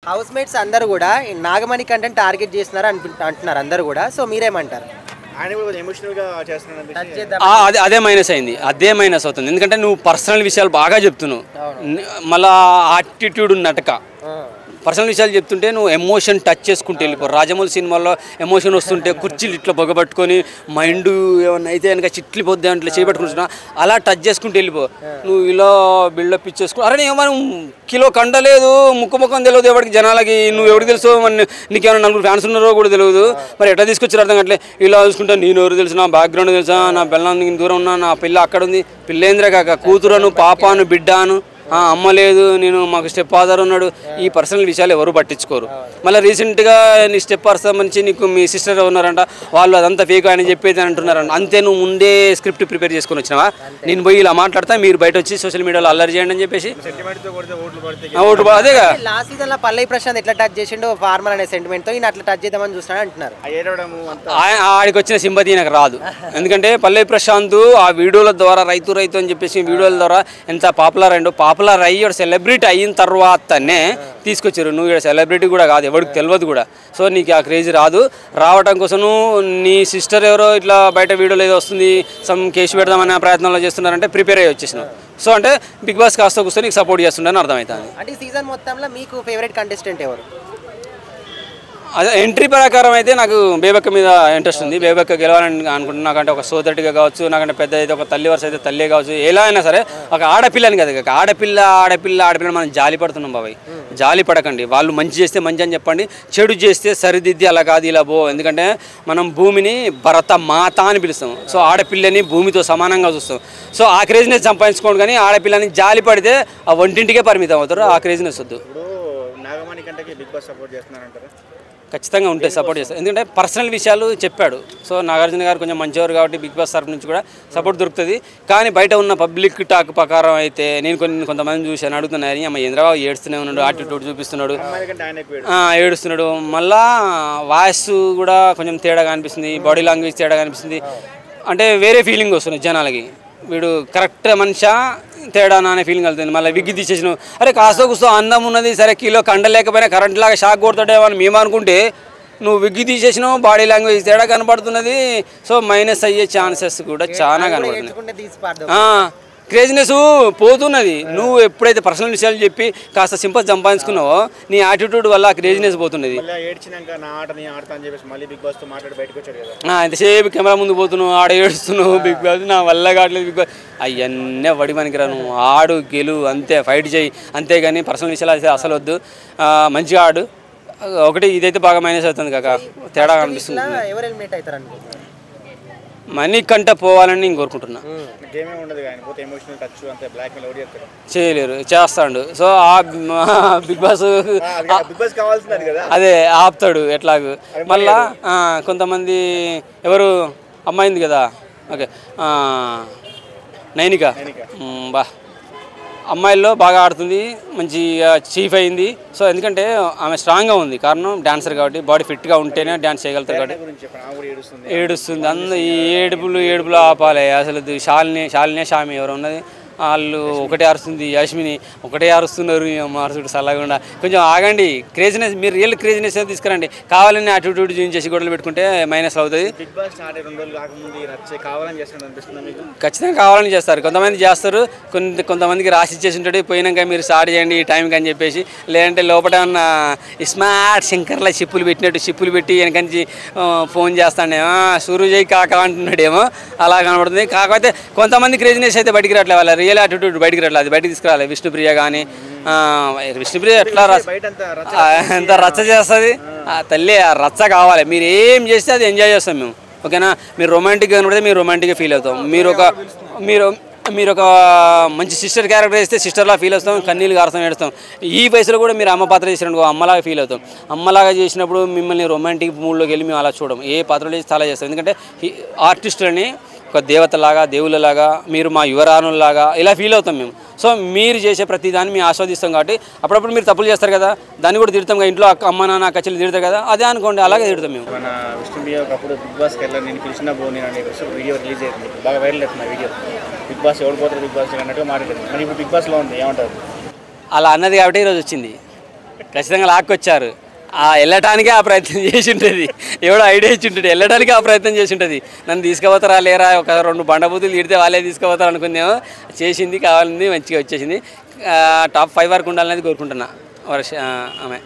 House mates అందరూ కూడా Nagamani content target చేస్తున్నారు అంటున్నారు అందరూ కూడా. సో మీరేమంటారు? అదే మైనస్ అయింది, అదే మైనస్ అవుతుంది. ఎందుకంటే నువ్వు పర్సనల్ విషయాలు బాగా చెప్తున్నావు, మళ్ళా యాటిట్యూడ్ నటక పర్సనల్ విషయాలు చెప్తుంటే నువ్వు ఎమోషన్ టచ్ చేసుకుంటూ వెళ్ళిపో. రాజమౌళి సినిమాలో ఎమోషన్ వస్తుంటే కుర్చీలు ఇట్లా బొగబట్టుకొని మైండ్ ఏమన్నా అయితే కనుక చిట్లిపోద్ది అంటే చేపట్టుకుంటున్నా అలా టచ్ చేసుకుంటూ వెళ్ళిపో. నువ్వు ఇలా బిల్డప్ ఇచ్చేసుకో. అరే ఏమన్నా కిలో కండలేదు, ముఖం తెలియదు ఎవరికి జనాలకి, నువ్వు ఎవరికి తెలుసు, మరి నీకేమైనా నలుగురు ఫ్యాన్స్ ఉన్నారో కూడా తెలియదు, మరి ఎట్లా తీసుకొచ్చారు అర్థం కావట్లే. ఇలా చూసుకుంటా నేను ఎవరు తెలుసు, నా బ్యాక్గ్రౌండ్ తెలుసా, నా పిల్లలకి దూరం ఉన్నా, నా పిల్ల అక్కడ ఉంది, పిల్లేంద్ర కాక కూతురను పాపాను బిడ్డాను, అమ్మ లేదు, నేను మాకు స్టెప్ ఫాదర్ ఉన్నాడు, ఈ పర్సనల్ విషయాలు ఎవరు పట్టించుకోరు. మళ్ళీ రీసెంట్గా నీ స్టెప్ పర్సన్ మంచి నీకు మీ సిస్టర్ ఉన్నారంట, వాళ్ళు అదంతా ఫేక్ అని చెప్పేది అంటున్నారంట. అంతే నువ్వు ముందే స్క్రిప్ట్ ప్రిపేర్ చేసుకొని వచ్చినావా? నేను పోయి ఇలా మాట్లాడతా, మీరు బయట వచ్చి సోషల్ మీడియాలో అల్లరి చేయండి అని చెప్పేసి ఓటు అదేగా. లాస్ట్ సీజన్ లో పల్లవి ప్రశాంత్ ఎట్లా టచ్ చేసిండో ఫార్మర్ అనే సెంటిమెంట్ తో ఈయన అట్లా టచ్ చేద్దామని చూస్తున్నాడు అంటున్నారు. ఆడికి వచ్చిన సింపతి నాకు రాదు. ఎందుకంటే పల్లవి ప్రశాంత్ ఆ వీడియోల ద్వారా రైతు అని చెప్పేసి వీడియోల ద్వారా ఎంత పాపులర్ అయ్యిండో, పాపులర్ అయ్యి సెలబ్రిటీ అయిన తర్వాతనే తీసుకొచ్చారు. నువ్వు ఇక్కడ సెలబ్రిటీ కూడా కాదు, ఎవరికి తెలియదు కూడా. సో నీకు ఆ క్రేజ్ రాదు. రావడం కోసం నీ సిస్టర్ ఎవరో ఇట్లా బయట వీడియోలో ఏదో వస్తుంది, సమ్ కేసు పెడదామనే ప్రయత్నంలో చేస్తున్నారంటే ప్రిపేర్ అయ్యి వచ్చేసినావు. సో అంటే బిగ్ బాస్ కాస్త కూర్చొని నీకు సపోర్ట్ చేస్తుండని అర్థమవుతుంది. అంటే సీజన్ మొత్తంలో మీకు ఫేవరెట్ కంటెస్టెంట్ ఎవరు? అదే ఎంట్రీ ప్రకారం అయితే నాకు బేబక్క మీద ఇంట్రెస్ట్ ఉంది. బేబక్క గెలవాలని అనుకుంటున్నా. నాకంటే ఒక సోదరుడిగా కావచ్చు, నాకంటే పెద్ద అయితే ఒక తల్లి వరుస అయితే తల్లి కావచ్చు, ఎలా అయినా సరే ఒక ఆడపిల్లని కదా. ఆడపిల్ల మనం జాలి పడుతున్నాం బాబాయ్. జాలి పడకండి. వాళ్ళు మంచి చేస్తే మంచి అని చెప్పండి, చెడు చేస్తే సరిదిద్ది అలా కాదు ఇలా పో. ఎందుకంటే మనం భూమిని భరత మాత అని పిలుస్తాం. సో ఆడపిల్లని భూమితో సమానంగా చూస్తాం. సో ఆ క్రేజ్నెస్ సంపాదించుకోండి, కానీ ఆడపిల్లని జాలి పడితే ఆ వంటింటికే పరిమితం అవుతారు. ఆ క్రేజ్నెస్ వద్దు. ఖచ్చితంగా ఉంటే సపోర్ట్ చేస్తారు. ఎందుకంటే పర్సనల్ విషయాలు చెప్పాడు. సో నాగార్జున గారు కొంచెం మంచివారు కాబట్టి బిగ్ బాస్ తరఫు నుంచి కూడా సపోర్ట్ దొరుకుతుంది. కానీ బయట ఉన్న పబ్లిక్ టాక్ ప్రకారం అయితే నేను కొంతమంది చూశాను, అడుగుతున్నాను, అమ్మ చంద్రబాబు ఏడుస్తూనే ఉన్నాడు, యాటిట్యూడ్ చూపిస్తున్నాడు, ఏడుస్తున్నాడు. మళ్ళా వాయిస్ కూడా కొంచెం తేడాగా అనిపిస్తుంది, బాడీ లాంగ్వేజ్ తేడాగా అనిపిస్తుంది. అంటే వేరే ఫీలింగ్ వస్తుంది జనాలకి, వీడు కరెక్ట్ మనిషా తేడా అనే ఫీలింగ్ వెళ్తుంది. మళ్ళీ విగ్గి తీసేసిన అరే కాస్త కూస్తో అందం ఉన్నది, సరే కిలో కండలేకపోయినా కరెంట్ లాగా షాక్ కొడతాడేమో అని మేము అనుకుంటే నువ్వు విగ్గి తీసేసినావు, బాడీ లాంగ్వేజ్ తేడా కనపడుతున్నది. సో మైనస్ అయ్యే ఛాన్సెస్ కూడా చాలా కనపడుతున్నాయి. క్రేజినెస్ పోతున్నది. నువ్వు ఎప్పుడైతే పర్సనల్ విషయాలు చెప్పి కాస్త సింపతి సంపాదించుకున్నావో నీ యాటిట్యూడ్ వల్ల ఆ క్రేజినెస్ పోతున్నది. ఎంతసేపు కెమెరా ముందు పోతున్నావు, ఆడ ఏడుస్తున్నావు, బిగ్ బాస్ నా వల్ల కావట్లేదు, బిగ్ బాస్ అవన్నీ వడి పనికిరా. నువ్వు ఆడు గెలు అంతే, ఫైట్ చేయి అంతేగాని పర్సనల్ విషయాలు అయితే అసలు వద్దు. మంచిగా ఆడు. ఒకటి ఇదైతే బాగా మైనస్ అవుతుంది కాక, తేడా అనిపిస్తుంది. మనీ కంట పోవాలని నేను కోరుకుంటున్నా. చేయలేరు, చేస్తాడు. సో బిగ్ బాస్ అదే ఆపుతాడు ఎట్లాగూ. మళ్ళా కొంతమంది ఎవరు అమ్మాయింది కదా, ఓకే నైనిక, బా అమ్మాయిల్లో బాగా ఆడుతుంది, మంచి చీఫ్ అయింది. సో ఎందుకంటే ఆమె స్ట్రాంగ్గా ఉంది, కారణం డాన్సర్ కాబట్టి, బాడీ ఫిట్గా ఉంటేనే డాన్స్ చేయగలుగుతారు కాబట్టి. ఏడుస్తుంది ఈ ఏడుపులు ఆపాలి. అసలు షామి ఎవరు ఉన్నది, వాళ్ళు ఒకటే అరుస్తుంది, యష్మిని ఒకటే అరుస్తున్నారు, అరుసుడు సల్లకుండా. కొంచెం ఆగండి. క్రేజినెస్ మీరు రియల్ క్రేజినెస్ తీసుకురండి. కావాలని యాటిట్యూడ్ చేసి గొడవలు పెట్టుకుంటే మైనస్ అవుతుంది. ఖచ్చితంగా కావాలని చేస్తారు, కొంతమంది చేస్తారు, కొంతమందికి రాసి ఇచ్చేసి ఉంటాడు, పోయినాక మీరు స్టార్ట్ చేయండి ఈ టైంకి అని చెప్పేసి. లేదంటే లోపల ఉన్న స్మార్ట్ శంకర్లా చిప్పులు పెట్టినట్టు చిప్పులు పెట్టి వెనకంచి ఫోన్ చేస్తాడేమో, సూర్యజయ్ కాక అంటున్నాడేమో అలా కనబడుతుంది. కాకపోతే కొంతమంది క్రేజినెస్ అయితే బయటికి రావట్లేదు, వాళ్ళ రియల్ యాటిట్యూడ్ బయటికి రావట్లేదు, అది బయటికి తీసుకురావాలి. విష్ణుప్రియ కానీ, విష్ణుప్రియ ఎట్లా ఎంత రచ్చ చేస్తుంది తల్లి, ఆ రచ్చ కావాలి. మీరు ఏం చేస్తే అది ఎంజాయ్ చేస్తాం మేము, ఓకేనా. మీరు రొమాంటిక్గా కనబడితే మీరు రొమాంటిక్గా ఫీల్ అవుతాం. మీరు ఒక మంచి సిస్టర్ క్యారెక్టర్ చేస్తే సిస్టర్లా ఫీల్ అవుతాం, కన్నీళ్ళు గారుతాం, ఏడుస్తాం. ఈ వయసులో కూడా మీరు అమ్మ పాత్ర చేసినప్పుడు అమ్మలాగా ఫీల్ అవుతాం. అమ్మలాగా చేసినప్పుడు మిమ్మల్ని రొమాంటిక్ మూడ్లోకి వెళ్ళి మేము అలా చూడం, ఏ పాత్రలు చేసి చాలా చేస్తాం. ఎందుకంటే ఆర్టిస్టులని ఒక దేవతలాగా, దేవుళ్ళలాగా, మీరు మా యువరాణుల్లాగా ఇలా ఫీల్ అవుతాం మేము. సో మీరు చేసే ప్రతి దాన్ని మేము ఆస్వాదిస్తాం కాబట్టి అప్పుడప్పుడు మీరు తప్పులు చేస్తారు కదా, దాన్ని కూడా తిడతాం కదా. ఇంట్లో అమ్మ నాన్న కచ్చలు తిడతారు కదా, అదే అనుకోండి, అలాగే తిడతాం మేము. మన విష్ణుప్రియ ఒకప్పుడు బిగ్ బాస్కి వెళ్ళి నేను పిలిచిన వీడియో రిలీజ్ అవుతుంది, బాగా వైరల్ అవుతుంది వీడియో. బిగ్ బాస్ ఓడిపోతారు, బిగ్ బాస్ అన్నట్టుగా మాట్లాడుతుంది. మరి ఇప్పుడు బిగ్ బాస్లో ఉంది, ఏమంటారు? అలా అన్నది కాబట్టి ఈరోజు వచ్చింది. ఖచ్చితంగా లాక్కొచ్చారు. వెళ్ళటానికే ఆ ప్రయత్నం చేసి ఉంటుంది. ఎవడో ఐడియా ఇచ్చి ఉంటుంది, వెళ్ళడానికి ఆ ప్రయత్నం చేసి ఉంటుంది. నన్ను తీసుకుపోతారా లేరా, ఒక 2 బండబూతులు తిడితే వాళ్ళే తీసుకుపోతారు అనుకుందేమో. చేసింది, కావాలని మంచిగా వచ్చేసింది. టాప్ 5 వరకు ఉండాలనేది కోరుకుంటున్నా ఆమె.